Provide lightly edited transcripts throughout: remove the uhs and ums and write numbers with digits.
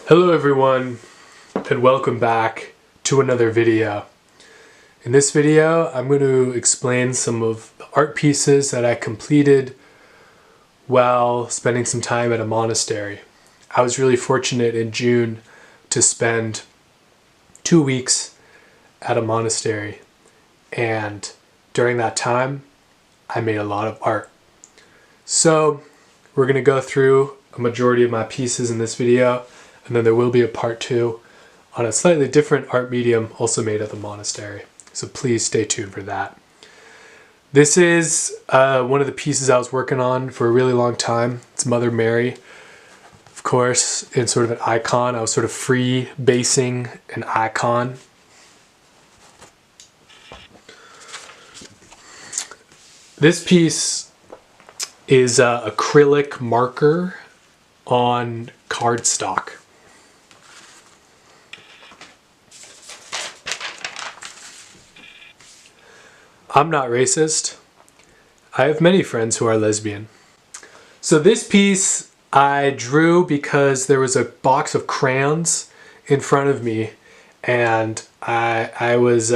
Hello everyone, and welcome back to another video. In this video, I'm going to explain some of the art pieces that I completed while spending some time at a monastery. I was really fortunate in June to spend 2 weeks at a monastery, and during that time, I made a lot of art. So, we're going to go through a majority of my pieces in this video, and then there will be a part 2 on a slightly different art medium also made at the monastery. So please stay tuned for that. This is one of the pieces I was working on for a really long time. It's Mother Mary, of course, in sort of an icon. I was sort of free basing an icon. This piece is acrylic marker on cardstock. I'm not racist. I have many friends who are lesbian. So this piece I drew because there was a box of crayons in front of me, and I was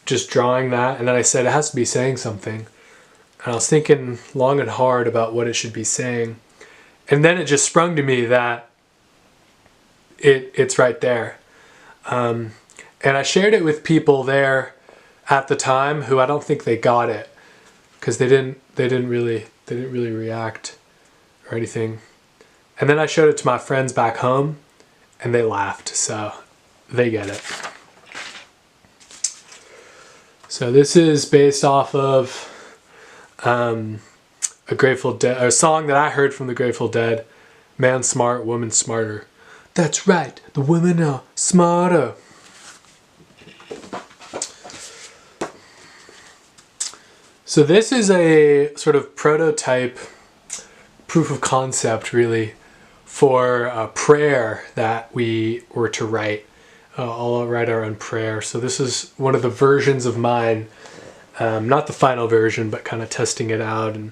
just drawing that, and then I said it has to be saying something. And I was thinking long and hard about what it should be saying. And then it just sprung to me that it's right there. And I shared it with people there at the time who I don't think they got it, because they didn't really react or anything. And then I showed it to my friends back home and they laughed, so they get it. So this is based off of a Grateful Dead, a song that I heard from the Grateful Dead, "Man smart, woman smarter." That's right, the women are smarter. So this is a sort of prototype, proof of concept really, for a prayer that we were to write. I'll write our own prayer. So this is one of the versions of mine, not the final version, but kind of testing it out. And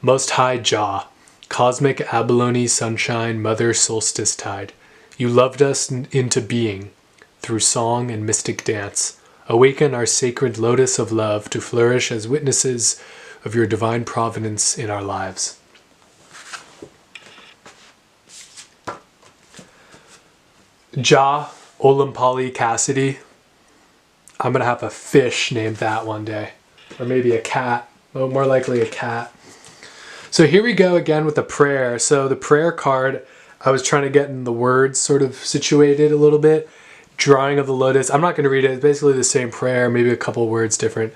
Most High Jah, cosmic abalone sunshine, mother solstice tide, you loved us into being through song and mystic dance. Awaken our sacred lotus of love to flourish as witnesses of your divine providence in our lives. Jah Olampali Cassidy. I'm going to have a fish named that one day. Or maybe a cat. Oh, more likely a cat. So here we go again with the prayer. So the prayer card, I was trying to get in the words sort of situated a little bit. Drawing of the lotus. I'm not going to read it. It's basically the same prayer, maybe a couple words different,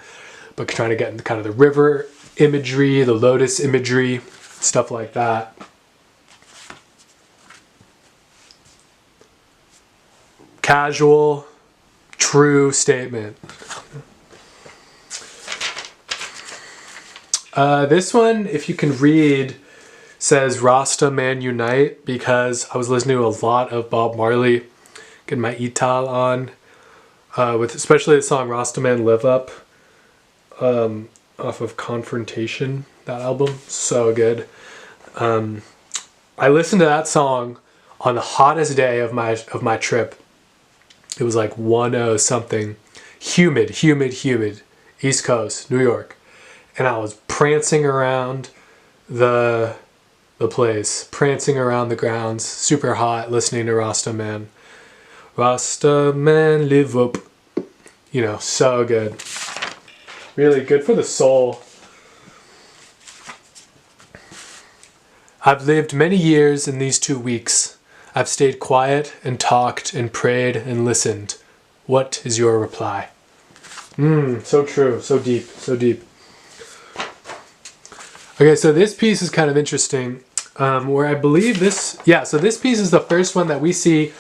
but trying to get into kind of the river imagery, the lotus imagery, stuff like that. Casual, true statement. This one, if you can read, says Rasta Man Unite, because I was listening to a lot of Bob Marley, getting my Ital on, with especially the song Rastaman Live Up, off of Confrontation, that album, so good. I listened to that song on the hottest day of my trip. It was like 10 something, humid, East Coast, New York, and I was prancing around the place, prancing around the grounds, super hot, listening to Rastaman. Rasta man live up. You know, so good. Really good for the soul. I've lived many years in these 2 weeks. I've stayed quiet and talked and prayed and listened. What is your reply? So true, so deep, so deep. Okay, so this piece is kind of interesting, where I believe this, so this piece is the first one that we see.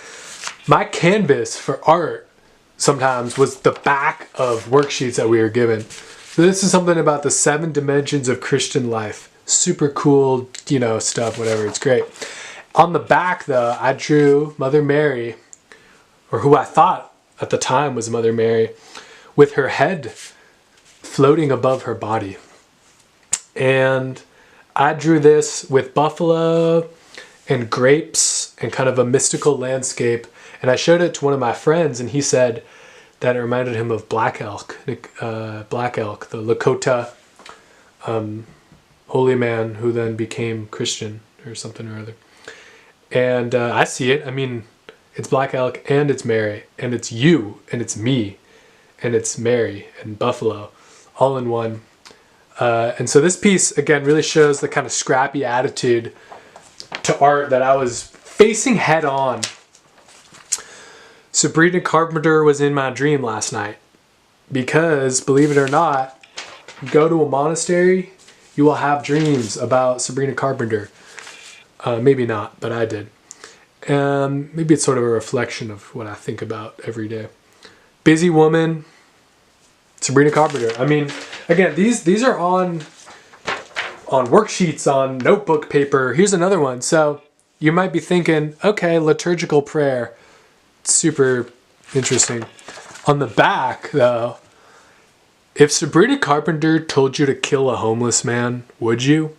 My canvas for art sometimes was the back of worksheets that we were given. So this is something about the 7 dimensions of Christian life. Super cool, stuff, whatever, it's great. On the back though, I drew Mother Mary, or who I thought at the time was Mother Mary, with her head floating above her body. And I drew this with buffalo and grapes and kind of a mystical landscape. And I showed it to one of my friends, and he said that it reminded him of black elk, the Lakota holy man who then became Christian or something or other. And I see it. I mean, it's black elk, and it's Mary, and it's you, and it's me, and it's Mary and buffalo, all in one. And so this piece, again, really shows the kind of scrappy attitude to art that I was facing head on. Sabrina Carpenter was in my dream last night because, believe it or not, you go to a monastery, you will have dreams about Sabrina Carpenter. Maybe not, but I did. Maybe it's sort of a reflection of what I think about every day. Busy woman, Sabrina Carpenter. I mean, again, these are on worksheets, on notebook paper. Here's another one. So you might be thinking, okay, liturgical prayer, super interesting. On the back, though, if Sabrina Carpenter told you to kill a homeless man, would you?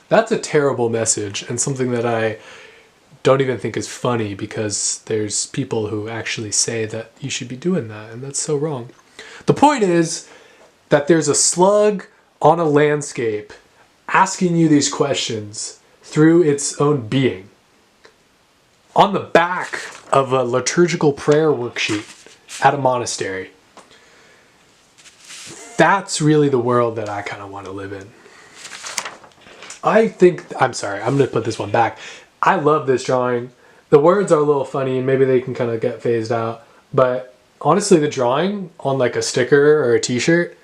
That's a terrible message, and something that I don't even think is funny, because there's people who actually say that you should be doing that, and that's so wrong. The point is that there's a slug on a landscape asking you these questions through its own being. On the back of a liturgical prayer worksheet at a monastery. That's really the world that I kind of want to live in. I'm going to put this one back. I love this drawing. The words are a little funny and maybe they can kind of get phased out. But honestly, the drawing on like a sticker or a t-shirt,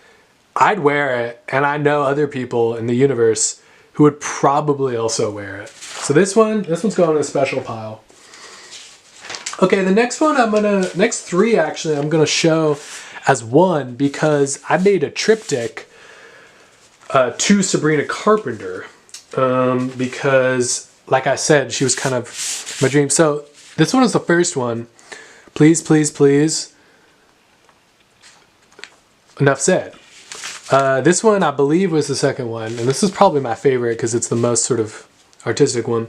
I'd wear it. And I know other people in the universe who would probably also wear it. So this one's going in a special pile. Okay, the next one next three actually, I'm gonna show as one because I made a triptych to Sabrina Carpenter. Because, like I said, she was kind of my dream. So this one is the first one. Please, please, please. Enough said. This one, I believe, was the second one. And this is probably my favorite because it's the most sort of artistic one.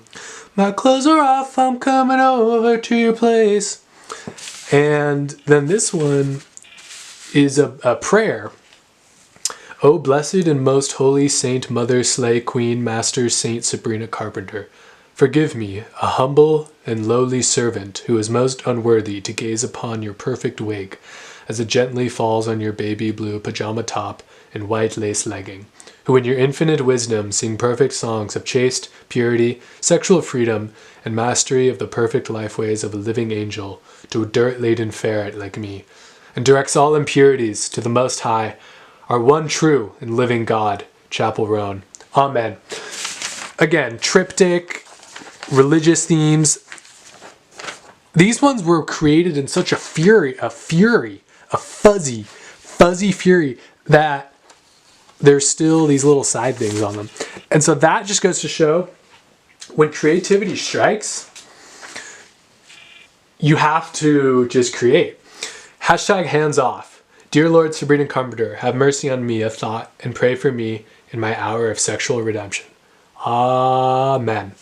My clothes are off, I'm coming over to your place. And then this one is a prayer. O blessed and most holy Saint, Mother, Slay, Queen, Master, Saint Sabrina Carpenter, forgive me, a humble and lowly servant who is most unworthy to gaze upon your perfect wig as it gently falls on your baby blue pajama top and white lace legging, who in your infinite wisdom sing perfect songs of chaste purity, sexual freedom, and mastery of the perfect lifeways of a living angel to a dirt-laden ferret like me, and directs all impurities to the Most High, our one true and living God, Chapel Roan. Amen. Again, triptych, religious themes. These ones were created in such a fuzzy fury that there's still these little side things on them. And so that just goes to show when creativity strikes, you have to just create. Hashtag hands off. Dear Lord Sabrina Carpenter, have mercy on me, a thought, and pray for me in my hour of sexual redemption. Amen.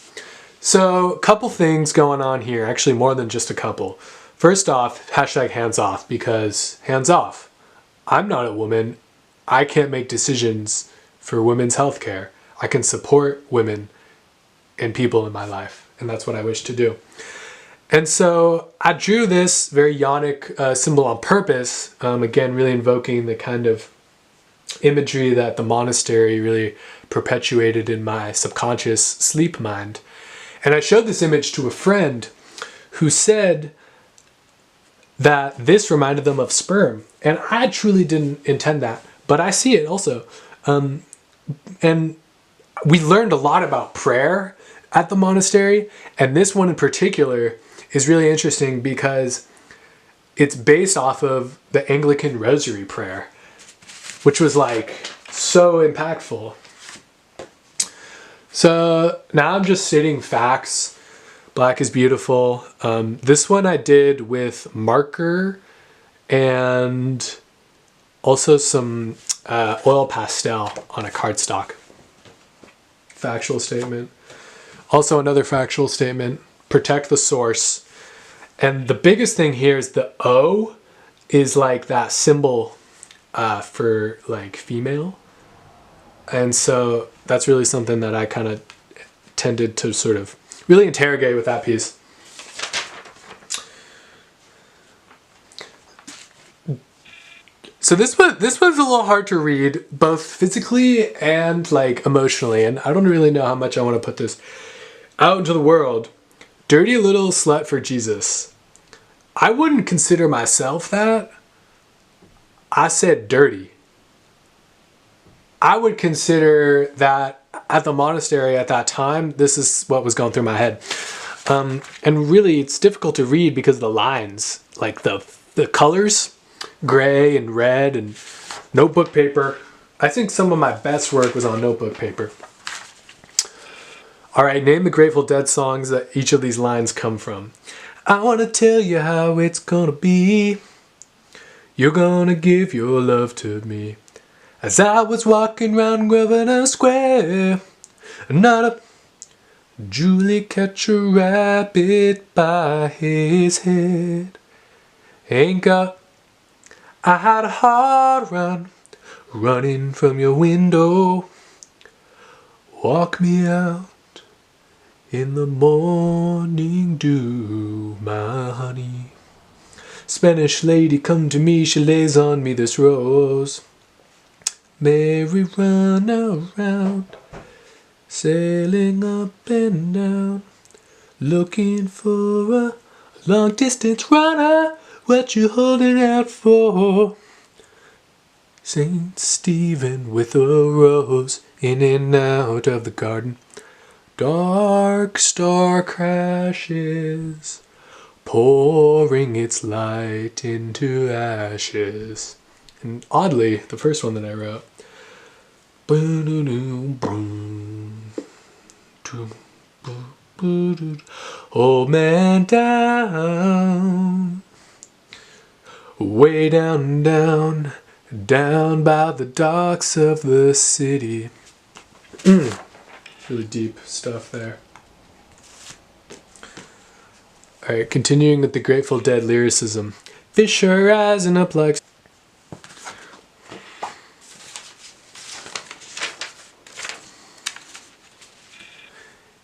So, a couple things going on here, actually more than just a couple. First off, hashtag hands off, because hands off. I'm not a woman. I can't make decisions for women's health care. I can support women and people in my life, and that's what I wish to do. And so I drew this very yonic symbol on purpose, again, really invoking the kind of imagery that the monastery really perpetuated in my subconscious sleep mind. And I showed this image to a friend who said that this reminded them of sperm. And I truly didn't intend that, but I see it also. And we learned a lot about prayer at the monastery, and this one in particular is really interesting because it's based off of the Anglican Rosary prayer, which was like so impactful. So now I'm just stating facts. Black is beautiful. This one I did with marker and also some oil pastel on a cardstock. Factual statement. Also, another factual statement, protect the source. And the biggest thing here is the O is like that symbol for like female. And so that's really something that I kind of tended to sort of really interrogate with that piece. So this one's a little hard to read, both physically and like emotionally, and I don't really know how much I want to put this out into the world. Dirty little slut for Jesus. I wouldn't consider myself that. I said dirty. I would consider that at the monastery at that time, this is what was going through my head. And really, it's difficult to read because of the lines, like the colors, gray and red and notebook paper. I think some of my best work was on notebook paper. All right, name the Grateful Dead songs that each of these lines come from. I want to tell you how it's gonna be. You're gonna give your love to me. As I was walking round Grosvenor Square, not a Julie catch a rabbit by his head. Ain't got, I had a hard run, running from your window. Walk me out in the morning dew, my honey. Spanish lady, come to me, she lays on me this rose. Merry run around, sailing up and down, looking for a long distance runner. What you holding out for? Saint Stephen with a rose, in and out of the garden. Dark star crashes, pouring its light into ashes. And oddly, the first one that I wrote, old man down, way down, down, down by the docks of the city. Really deep stuff there. Alright, continuing with the Grateful Dead lyricism. Fish are rising up like...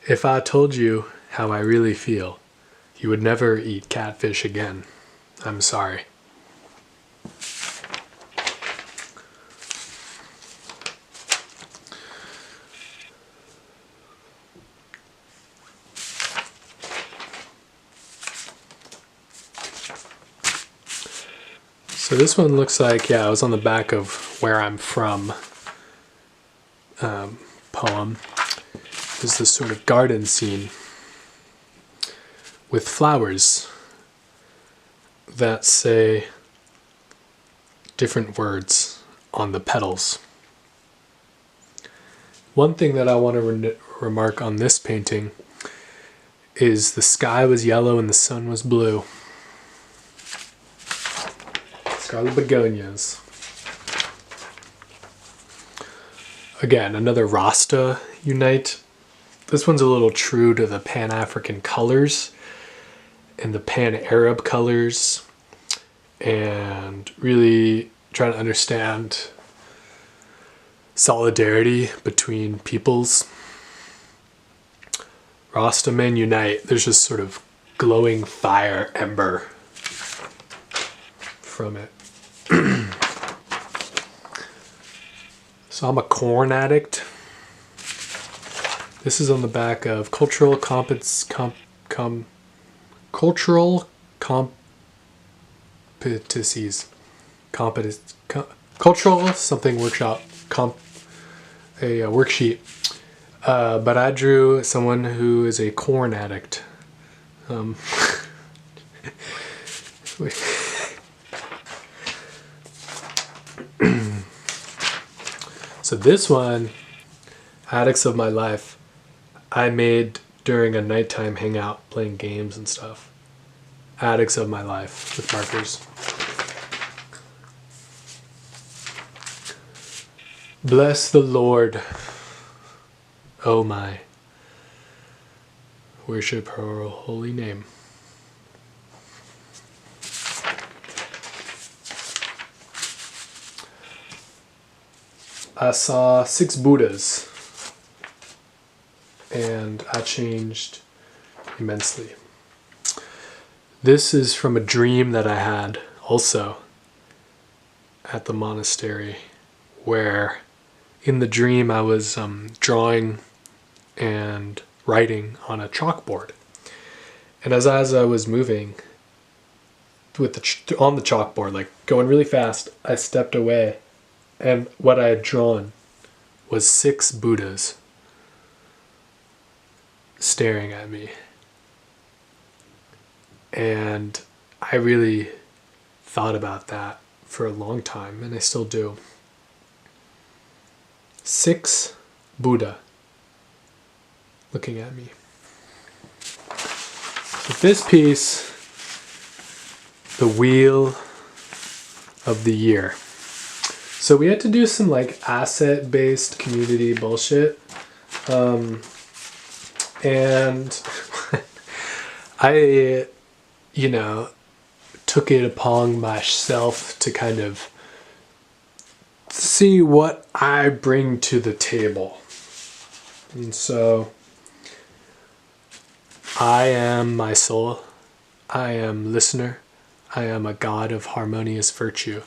If I told you how I really feel, you would never eat catfish again. I'm sorry. So this one looks like, yeah, it was on the back of Where I'm From poem. There's this sort of garden scene with flowers that say different words on the petals. One thing that I want to remark on this painting is the sky was yellow and the sun was blue. Scarlet begonias. Again, another Rasta unite. This one's a little true to the Pan-African colors and the Pan-Arab colors, and really trying to understand solidarity between peoples. Rasta men unite. There's just sort of glowing fire ember from it. So I'm a corn addict. This is on the back of cultural competencies. Cultural something workshop. A worksheet. But I drew someone who is a corn addict. So this one, Addicts of My Life, I made during a nighttime hangout playing games and stuff. Addicts of My Life with markers. Bless the Lord, oh my. worship her holy name. I saw 6 Buddhas, and I changed immensely. This is from a dream that I had also at the monastery, where in the dream I was drawing and writing on a chalkboard. And as I was moving with on the chalkboard, like going really fast, I stepped away, and what I had drawn was 6 Buddhas staring at me. And I really thought about that for a long time, and I still do. 6 Buddha looking at me. With this piece, the Wheel of the Year. So we had to do some like asset-based community bullshit. And I, took it upon myself to kind of see what I bring to the table. And so I am my soul. I am listener. I am a god of harmonious virtue.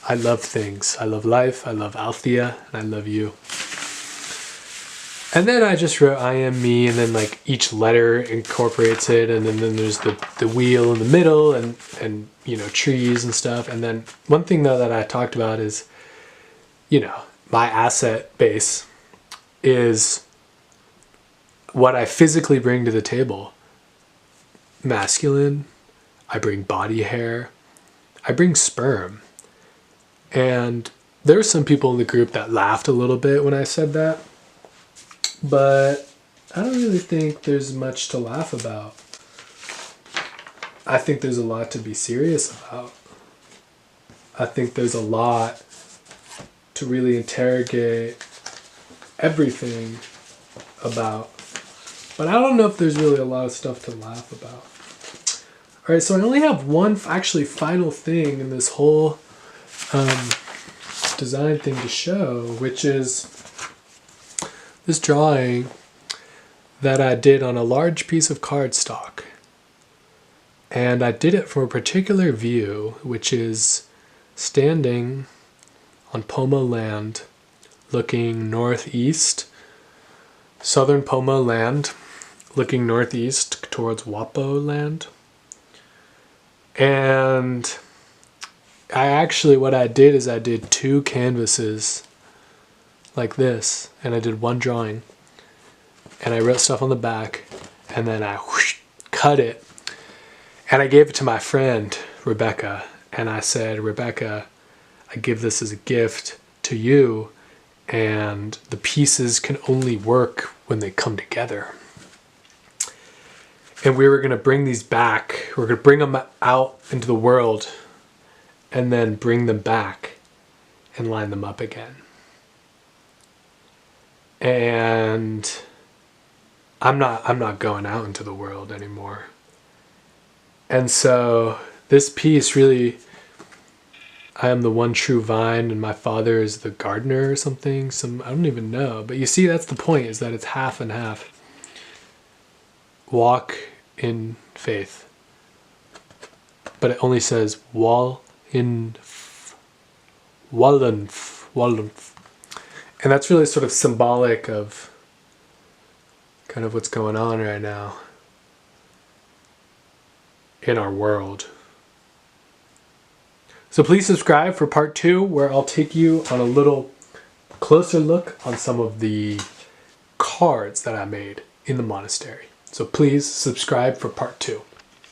I love things. I love life. I love Althea. And I love you. And then I just wrote I am me, and then like each letter incorporates it, and then there's the wheel in the middle, and trees and stuff. And then one thing though that I talked about is, my asset base is what I physically bring to the table. Masculine, I bring body hair, I bring sperm. And there were some people in the group that laughed a little bit when I said that. But I don't really think there's much to laugh about. I think there's a lot to be serious about. I think there's a lot to really interrogate everything about. But I don't know if there's really a lot of stuff to laugh about. All right, so I only have one actually final thing in this whole design thing to show, which is this drawing that I did on a large piece of cardstock. And I did it from a particular view, which is standing on Poma land, looking northeast, southern Poma land, looking northeast towards Wapo land. And what I did is I did 2 canvases like this, and I did one drawing, and I wrote stuff on the back, and then I cut it, and I gave it to my friend Rebecca, and I said, Rebecca, I give this as a gift to you, and the pieces can only work when they come together. And we were going to bring these back, we're going to bring them out into the world, and then bring them back and line them up again. And I'm not going out into the world anymore. And so this piece really, I am the one true vine and my father is the gardener or something. I don't even know. But you see, that's the point, is that it's half and half. Walk in faith. But it only says Walinf. And that's really sort of symbolic of kind of what's going on right now in our world. So please subscribe for part 2, where I'll take you on a little closer look on some of the cards that I made in the monastery. So please subscribe for part 2.